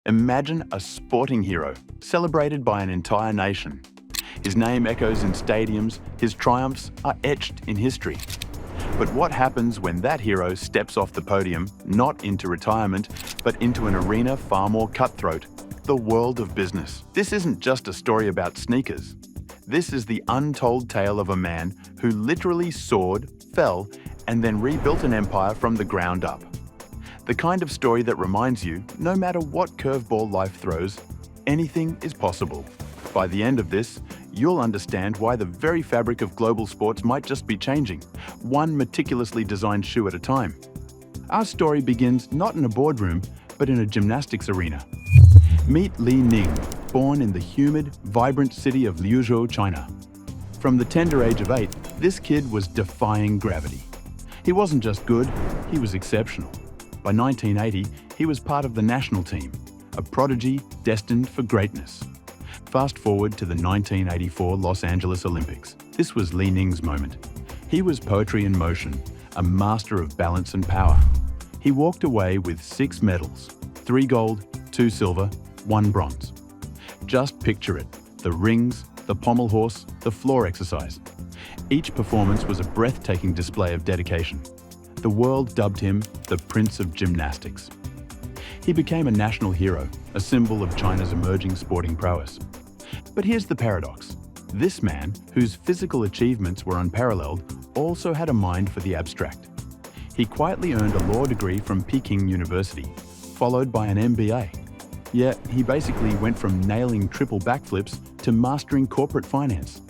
Imagine a sporting hero, celebrated by an entire nation. His name echoes in stadiums, his triumphs are etched in history. But what happens when that hero steps off the podium, not into retirement, but into an arena far more cutthroat, the world of business? This isn't just a story about sneakers. This is the untold tale of a man who literally soared, fell, and then rebuilt an empire from the ground up. The kind of story that reminds you, no matter what curveball life throws, anything is possible. By the end of this, you'll understand why the very fabric of global sports might just be changing, one meticulously designed shoe at a time. Our story begins not in a boardroom, but in a gymnastics arena. Meet Li Ning, born in the humid, vibrant city of Liuzhou, China. From the tender age of 8, this kid was defying gravity. He wasn't just good, he was exceptional. By 1980, he was part of the national team, a prodigy destined for greatness. Fast forward to the 1984 Los Angeles Olympics. This was Li Ning's moment. He was poetry in motion, a master of balance and power. He walked away with 6 medals, 3 gold, 2 silver, 1 bronze. Just picture it, the rings, the pommel horse, the floor exercise. Each performance was a breathtaking display of dedication. The world dubbed him the Prince of Gymnastics. He became a national hero, a symbol of China's emerging sporting prowess. But here's the paradox. This man, whose physical achievements were unparalleled, also had a mind for the abstract. He quietly earned a law degree from Peking University, followed by an MBA. Yet, he basically went from nailing triple backflips to mastering corporate finance.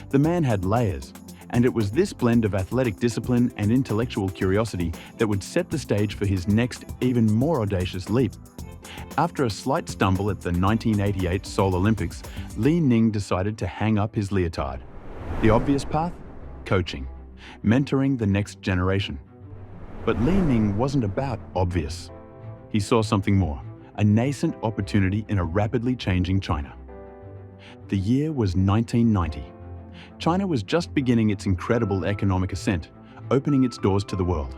The man had layers, and it was this blend of athletic discipline and intellectual curiosity that would set the stage for his next, even more audacious leap. After a slight stumble at the 1988 Seoul Olympics, Li Ning decided to hang up his leotard. The obvious path? Coaching, mentoring the next generation. But Li Ning wasn't about obvious. He saw something more, a nascent opportunity in a rapidly changing China. The year was 1990. China was just beginning its incredible economic ascent, opening its doors to the world.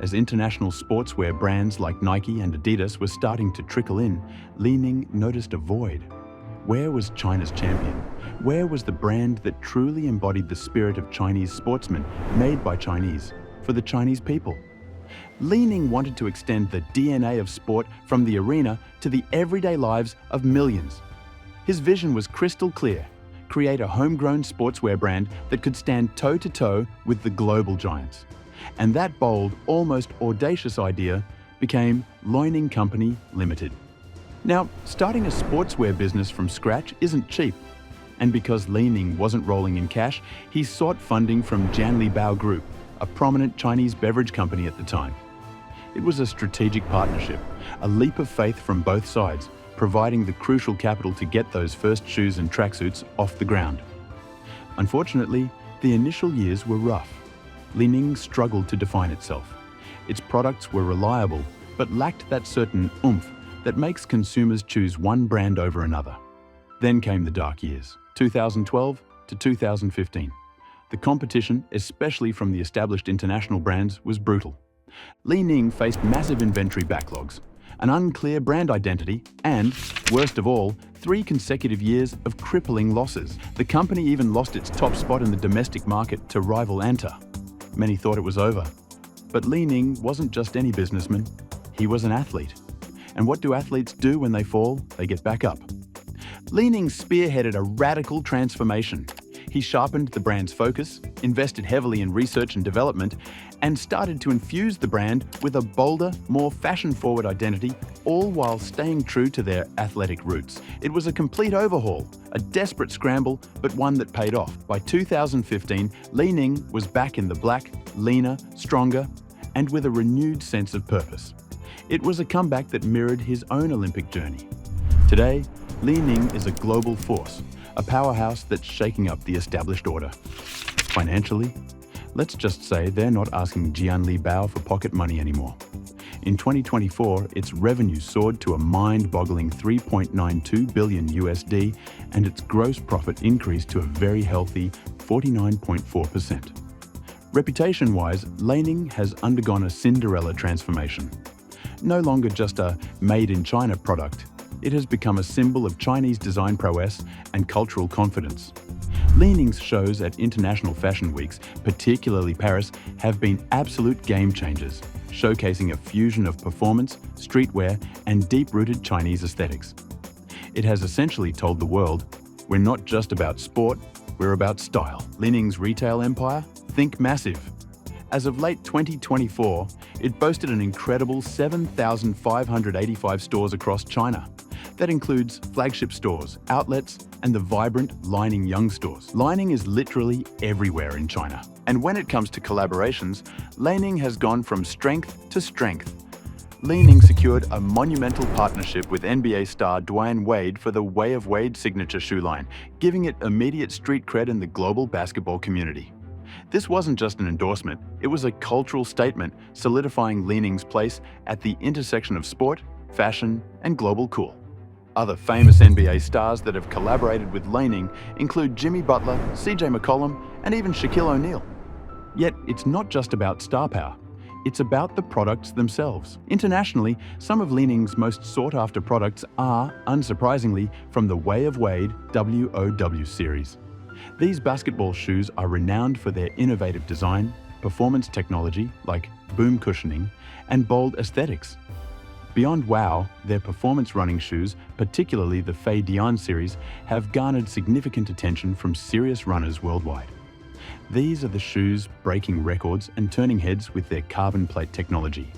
As international sportswear brands like Nike and Adidas were starting to trickle in, Li Ning noticed a void. Where was China's champion? Where was the brand that truly embodied the spirit of Chinese sportsmen, made by Chinese, for the Chinese people? Li Ning wanted to extend the DNA of sport from the arena to the everyday lives of millions. His vision was crystal clear: create a homegrown sportswear brand that could stand toe-to-toe with the global giants. And that bold, almost audacious idea became Loining Company Limited. Now, starting a sportswear business from scratch isn't cheap. And because Li Ning wasn't rolling in cash, he sought funding from Jianlibao Group, a prominent Chinese beverage company at the time. It was a strategic partnership, a leap of faith from both sides, providing the crucial capital to get those first shoes and tracksuits off the ground. Unfortunately, the initial years were rough. Li Ning struggled to define itself. Its products were reliable, but lacked that certain oomph that makes consumers choose one brand over another. Then came the dark years, 2012 to 2015. The competition, especially from the established international brands, was brutal. Li Ning faced massive inventory backlogs, an unclear brand identity, and, worst of all, 3 consecutive years of crippling losses. The company even lost its top spot in the domestic market to rival Anta. Many thought it was over. But Li Ning wasn't just any businessman, he was an athlete. And what do athletes do when they fall? They get back up. Li Ning spearheaded a radical transformation. He sharpened the brand's focus, invested heavily in research and development, and started to infuse the brand with a bolder, more fashion-forward identity, all while staying true to their athletic roots. It was a complete overhaul, a desperate scramble, but one that paid off. By 2015, Li Ning was back in the black, leaner, stronger, and with a renewed sense of purpose. It was a comeback that mirrored his own Olympic journey. Today, Li Ning is a global force, a powerhouse that's shaking up the established order. Financially, let's just say they're not asking Jianlibao for pocket money anymore. In 2024, its revenue soared to a mind-boggling $3.92 billion USD, and its gross profit increased to a very healthy 49.4%. Reputation-wise, Li Ning has undergone a Cinderella transformation. no longer just a made-in-China product. It has become a symbol of Chinese design prowess and cultural confidence. Li-Ning's shows at international fashion weeks, particularly Paris, have been absolute game changers, showcasing a fusion of performance, streetwear, and deep-rooted Chinese aesthetics. It has essentially told the world, we're not just about sport, we're about style. Li-Ning's retail empire? Think massive. As of late 2024, it boasted an incredible 7,585 stores across China. That includes flagship stores, outlets, and the vibrant Li-Ning Young stores. Li-Ning is literally everywhere in China. And when it comes to collaborations, Li-Ning has gone from strength to strength. Li-Ning secured a monumental partnership with NBA star Dwyane Wade for the Way of Wade signature shoe line, giving it immediate street cred in the global basketball community. This wasn't just an endorsement, it was a cultural statement solidifying Li-Ning's place at the intersection of sport, fashion, and global cool. Other famous NBA stars that have collaborated with Li-Ning include Jimmy Butler, CJ McCollum, and even Shaquille O'Neal. Yet it's not just about star power. It's about the products themselves. Internationally, some of Li-Ning's most sought-after products are, unsurprisingly, from the Way of Wade WOW series. These basketball shoes are renowned for their innovative design, performance technology like boom cushioning, and bold aesthetics. Beyond WOW, their performance running shoes, particularly the Fei Dian series, have garnered significant attention from serious runners worldwide. These are the shoes breaking records and turning heads with their carbon plate technology.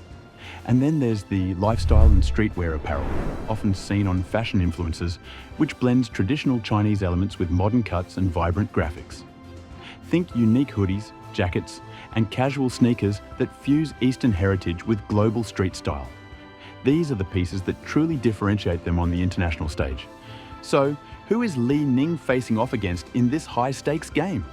And then there's the lifestyle and streetwear apparel, often seen on fashion influencers, which blends traditional Chinese elements with modern cuts and vibrant graphics. Think unique hoodies, jackets, and casual sneakers that fuse Eastern heritage with global street style. These are the pieces that truly differentiate them on the international stage. So, who is Li-Ning facing off against in this high-stakes game?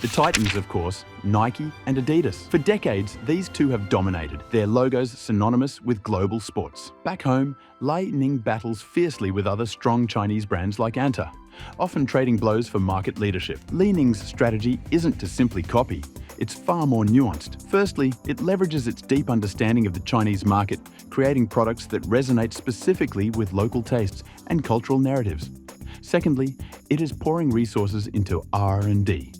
The titans, of course, Nike and Adidas. For decades, these two have dominated, their logos synonymous with global sports. Back home, Li-Ning battles fiercely with other strong Chinese brands like Anta, often trading blows for market leadership. Li-Ning's strategy isn't to simply copy, it's far more nuanced. Firstly, it leverages its deep understanding of the Chinese market, creating products that resonate specifically with local tastes and cultural narratives. Secondly, it is pouring resources into R&D.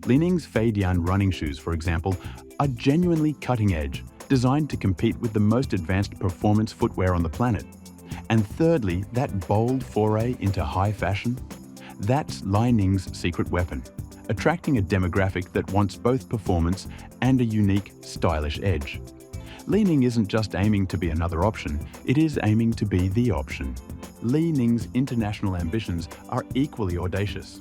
Li-Ning's Fei Dian running shoes, for example, are genuinely cutting-edge, designed to compete with the most advanced performance footwear on the planet. And thirdly, that bold foray into high fashion? That's Li-Ning's secret weapon, attracting a demographic that wants both performance and a unique, stylish edge. Li-Ning isn't just aiming to be another option, it is aiming to be the option. Li-Ning's international ambitions are equally audacious.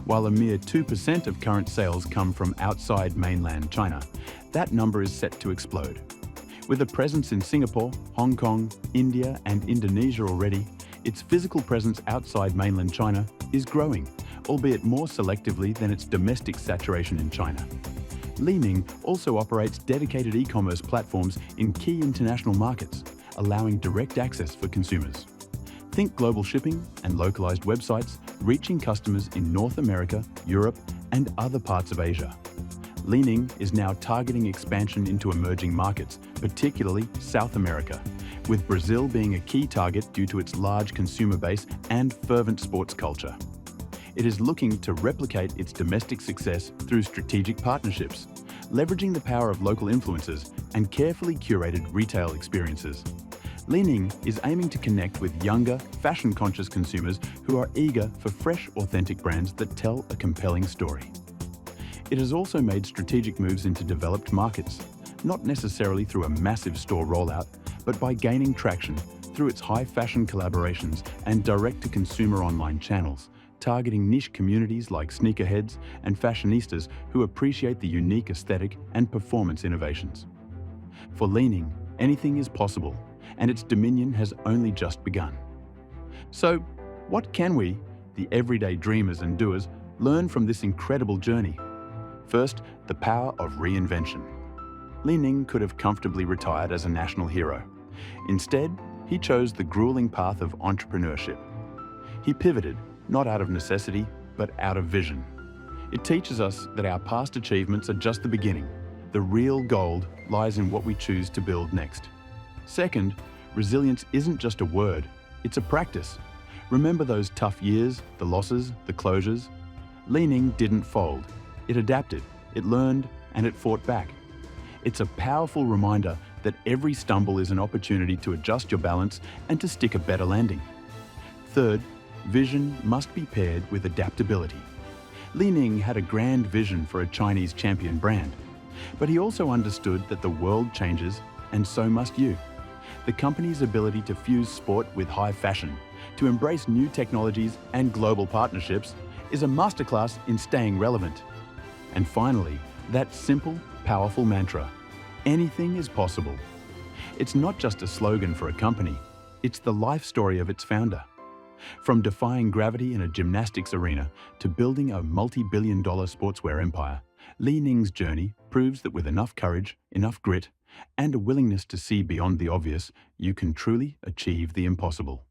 While a mere 2% of current sales come from outside mainland China, that number is set to explode. With a presence in Singapore, Hong Kong, India, and Indonesia already, its physical presence outside mainland China is growing, albeit more selectively than its domestic saturation in China. Li-Ning also operates dedicated e-commerce platforms in key international markets, allowing direct access for consumers. Think global shipping and localized websites reaching customers in North America, Europe, and other parts of Asia. Li-Ning is now targeting expansion into emerging markets, particularly South America, with Brazil being a key target due to its large consumer base and fervent sports culture. It is looking to replicate its domestic success through strategic partnerships, leveraging the power of local influencers and carefully curated retail experiences. Li-Ning is aiming to connect with younger, fashion-conscious consumers who are eager for fresh, authentic brands that tell a compelling story. It has also made strategic moves into developed markets, not necessarily through a massive store rollout, but by gaining traction through its high-fashion collaborations and direct-to-consumer online channels, targeting niche communities like sneakerheads and fashionistas who appreciate the unique aesthetic and performance innovations. For Li-Ning, anything is possible, and its dominion has only just begun. So, what can we, the everyday dreamers and doers, learn from this incredible journey? First, the power of reinvention. Li-Ning could have comfortably retired as a national hero. Instead, he chose the grueling path of entrepreneurship. He pivoted, not out of necessity, but out of vision. It teaches us that our past achievements are just the beginning. The real gold lies in what we choose to build next. Second, resilience isn't just a word, it's a practice. Remember those tough years, the losses, the closures? Li Ning didn't fold. It adapted, it learned, and it fought back. It's a powerful reminder that every stumble is an opportunity to adjust your balance and to stick a better landing. Third, vision must be paired with adaptability. Li Ning had a grand vision for a Chinese champion brand, but he also understood that the world changes, and so must you. The company's ability to fuse sport with high fashion, to embrace new technologies and global partnerships, is a masterclass in staying relevant. And finally, that simple, powerful mantra: anything is possible. It's not just a slogan for a company, it's the life story of its founder. From defying gravity in a gymnastics arena to building a multi-billion-dollar sportswear empire, Li Ning's journey proves that with enough courage, enough grit, and a willingness to see beyond the obvious, you can truly achieve the impossible.